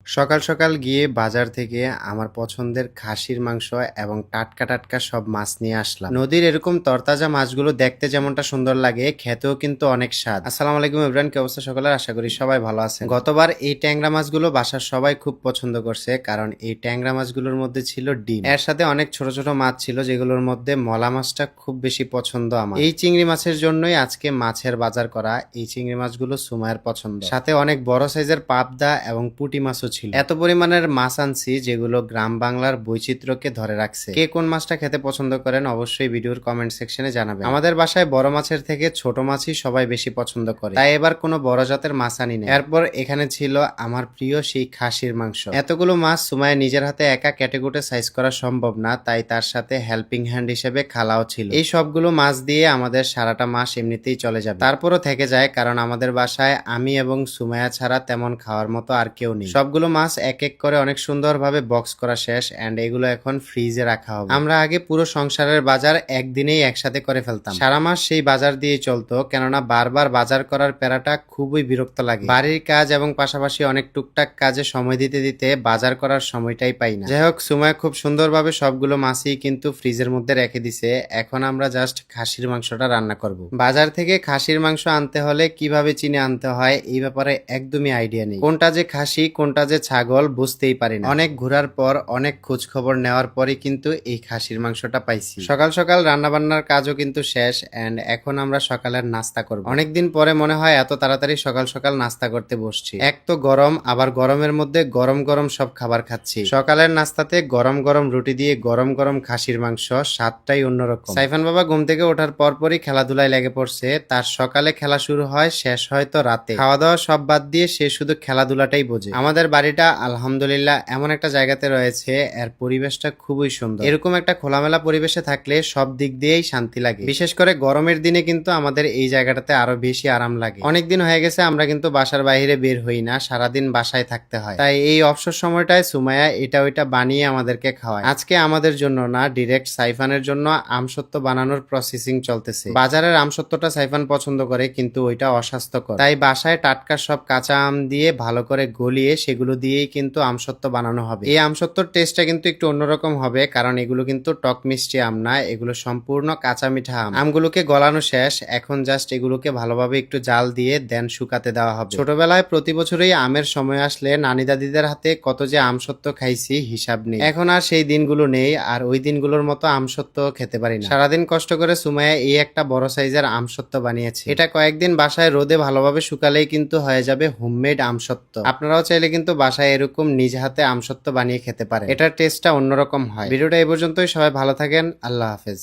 সকাল সকাল গিয়ে বাজার থেকে আমার পছন্দের খাসির মাংস এবং টাটকা টাটকা সব মাছ নিয়ে আসলাম। নদীর এরকম তরতাজা মাছগুলো দেখতে যেমনটা সুন্দর লাগে, খেতেও কিন্তু অনেক স্বাদ। আসসালামু আলাইকুম এভরিওয়ান, কি অবস্থা সকলের? আশা করি সবাই ভালো আছেন। গতবার এই ট্যাংরা মাছগুলো বাসার সবাই খুব পছন্দ করছে, কারণ এই ট্যাংরা মাছগুলোর মধ্যে ছিল ডিম, এর সাথে অনেক ছোট ছোট মাছ ছিল, যেগুলোর মধ্যে মলা মাছটা খুব বেশি পছন্দ আমার। এই চিংড়ি মাছের জন্যই আজকে মাছের বাজার করা। এই চিংড়ি মাছগুলো সুমায়ের পছন্দ, সাথে অনেক বড় সাইজের পাবদা এবং পুঁটি মাছও ছিল। এত পরিমাণের মাছ আনছি যেগুলো গ্রাম বাংলার বৈচিত্র্যকে ধরে রাখছে। কে কোন মাছটা খেতে পছন্দ করেন অবশ্যই ভিডিওর কমেন্ট সেকশনে জানাবেন। আমাদের বাসায় বড় মাছের থেকে ছোট মাছই সবাই বেশি পছন্দ করে, তাই এবার কোনো বড় জাতের মাছ আনি না। এরপর এখানে ছিল আমার প্রিয় সেই খাসির মাংস। এতগুলো মাছ সুমায় নিজের হাতে একা ক্যাটেগোটে সাইজ করা সম্ভব না, তাই তার সাথে হেল্পিং হ্যান্ড হিসেবে খালাও ছিল। এই সবগুলো মাছ দিয়ে আমাদের সারাটা মাস এমনিতেই চলে যাবে, তারপরও থেকে যায়, কারণ আমাদের বাসায় আমি এবং সুমায়া ছাড়া তেমন খাওয়ার মতো আর কেউ নেই। সবগুলো মাছ এক এক করে অনেক সুন্দরভাবে বক্স করা শেষ, এন্ড এগুলো এখন ফ্রিজে রাখা হবে। আমরা আগে পুরো সংসারের বাজার একদিনেই একসাথে করে ফেলতাম। সারা মাস সেই বাজার দিয়ে চলতো, কেননা বারবার বাজার করার প্যারাটা খুবই বিরক্ত লাগে। বাড়ির কাজ এবং পাশাপাশি অনেক টুকটাক কাজে সময় দিতে দিতে বাজার করার সময়টাই পাই না। যাই হোক, সুমায়া খুব সুন্দরভাবে সবগুলো মাছই কিন্তু ফ্রিজের মধ্যে রেখে দিছে। এখন আমরা জাস্ট খাসির মাংসটা রান্না করব। বাজার থেকে খাসির মাংস আনতে হলে কিভাবে চিনে আনতে হয় এই ব্যাপারে একদমই আইডিয়া নেই। কোনটা যে খাসি কোনটা যে ছাগল বুঝতেই পারি না। অনেক ঘোরার পর, অনেক খোঁজ খবর নেওয়ার পরে কিন্তু এই খাসির মাংসটা পাইছি। সকাল সকাল রান্না বান্নার কাজও কিন্তু শেষ, এন্ড এখন আমরা সকালের নাস্তা করব। অনেকদিন পরে মনে হয় এত তাড়াতাড়ি সকাল সকাল নাস্তা করতে বসছি। এক তো গরম, আবার গরমের মধ্যে গরম গরম সব খাবার খাচ্ছি। সকালের নাস্তাতে গরম গরম রুটি দিয়ে গরম গরম খাসির মাংস, স্বাদটাই অন্যরকম। সাইফান বাবা ঘুম থেকে ওঠার পরপরই খেলাধুলায় লেগে পড়ছে। তার সকালে খেলা শুরু হয়, শেষ হয় তো রাতে। খাওয়া দাওয়া সব বাদ দিয়ে সে শুধু খেলাধুলাটাই বোঝে। আমাদের বাড়িটা আলহামদুলিল্লাহ এমন একটা জায়গাতে রয়েছে, এর পরিবেশটা খুবই সুন্দর। এরকম একটা খোলামেলা পরিবেশে থাকলে সব দিক দিয়েই শান্তি লাগে। বিশেষ করে গরমের দিনে কিন্তু আমাদের এই জায়গাটাতে আরো বেশি আরাম লাগে। অনেকদিন হয়ে গেছে আমরা কিন্তু বাসার বাইরে বের হই না, সারাদিন বাসায় থাকতে হয়। তাই এই অবসর সময়টায় সুমায়া এটা ওইটা বানিয়ে আমাদেরকে খাওয়ায়। আজকে আমাদের জন্য না, ডিরেক্ট সাইফানের জন্য আমসত্ত্ব বানানোর প্রসেসিং চলতেছে। বাজারের আমসত্ত্বটা সাইফান পছন্দ করে, কিন্তু ওইটা অস্বাস্থ্যকর, তাই বাসায় টাটকা সব কাঁচা আম দিয়ে ভালো করে গলিয়ে সেগুলো দিয়েই কিন্তু আমসত্ত্ব বানানো হবে। এই আমসত্ত্বর টেস্টটা কিন্তু একটু অন্যরকম হবে, কারণ এগুলো কিন্তু টক মিষ্টি আম না, এগুলো সম্পূর্ণ কাঁচা মিঠা আম। আমগুলোকে গলানো শেষ, এখন জাস্ট এগুলোকে ভালোভাবে একটু জাল দিয়ে দেন শুকাতে দেওয়া হবে। ছোটবেলায় প্রতি বছরই আমের সময় আসলে নানি দাদিদের হাতে কত যে আমসত্ত্ব খাইছি হিসাব নেই। এখন আর সেই দিনগুলো নেই, আর ওই দিনগুলোর মতো আমসত্ত্ব খেতে পারি না। সারাদিন কষ্ট করে সুমায়া এই একটা বড় সাইজের আমসত্ত্ব বানিয়েছে। এটা কয়েকদিন বাসায় রোদে ভালোভাবে শুকালেই কিন্তু হয়ে যাবে হোমমেড আমসত্ত্ব। আপনারাও চাইলে কিন্তু বাসায় এরকম নিজ হাতে আমসত্ত্ব বানিয়ে খেতে পারেন, এটার টেস্টটা অন্যরকম হয়। ভিডিওটা এই পর্যন্তই, সবাই ভালো থাকেন, আল্লাহ হাফেজ।